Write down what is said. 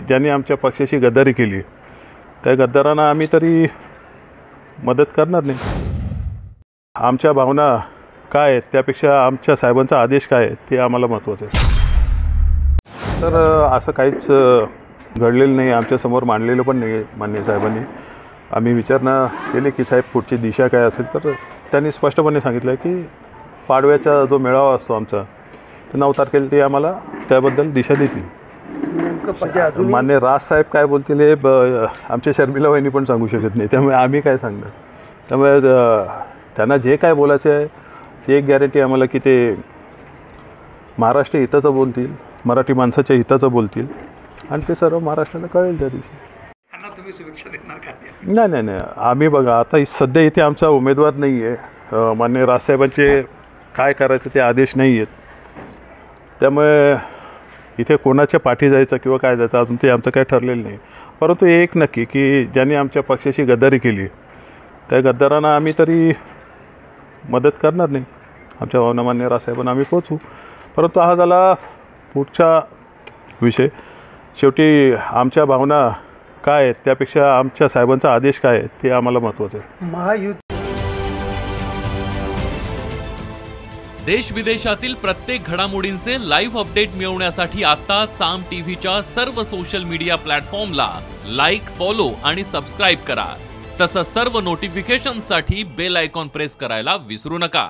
ज्यांनी आमच्या पक्षाशी गद्दारी केली त्या गद्दारांना आम्ही तरी मदत करणार नाही। आमच्या भावना काय आहेत त्यापेक्षा आमच्या साहेबांचा आदेश काय आहे ते आम्हाला महत्त्वाचं आहे। तर असं काहीच घडलेलं नाही, आमच्यासमोर मांडलेलं पण नाही माननीय साहेबांनी। आम्ही विचारणा केली की साहेब पुढची दिशा काय असेल, तर त्यांनी स्पष्टपणे सांगितलं की पाडव्याचा जो मेळावा असतो आमचा 9 तारखेला ते आम्हाला त्याबद्दल दिशा देतील। मान्य राजसाहेब काय बोलतील हे आमच्या शर्मिला वहिनी पण सांगू शकत नाही, त्यामुळे आम्ही काय सांगणार। त्यामुळे त्यांना जे काय बोलायचं आहे ती एक गॅरंटी आम्हाला की ते महाराष्ट्र हिताचं बोलतील, मराठी माणसाच्या हिताचं बोलतील आणि ते सर्व महाराष्ट्राला कळेल त्या दिवशी। तुम्ही शुभेच्छा देणार का? नाही, आम्ही बघा आता सध्या इथे आमचा उमेदवार नाही आहे, मान्य राजसाहेबांचे काय करायचं ते आदेश नाही आहेत, त्यामुळे इथे कोणाच्या पाठी जायचं किंवा काय जायचं अजून ते आमचं काय ठरलेलं नाही। परंतु एक नक्की की ज्यांनी आमच्या पक्षाशी गद्दारी केली त्या गद्दारांना आम्ही तरी मदत करणार नाही। आमच्या भावना मान्य राजसाहेबांना आम्ही पोचू, परंतु हा झाला पुढचा विषय। शेवटी आमच्या भावना काय आहेत त्यापेक्षा आमच्या साहेबांचा आदेश काय आहे ते आम्हाला महत्त्वाचं आहे। महायुद्ध देश विदेशातील प्रत्येक घडामोडींचे लाईव्ह अपडेट मिळवण्यासाठी आता साम टीव्हीच्या सर्व सोशल मीडिया प्लॅटफॉर्मला लाईक, फॉलो आणि सबस्क्राईब करा। तसंच सर्व नोटिफिकेशनसाठी बेल आयकॉन प्रेस करायला विसरू नका।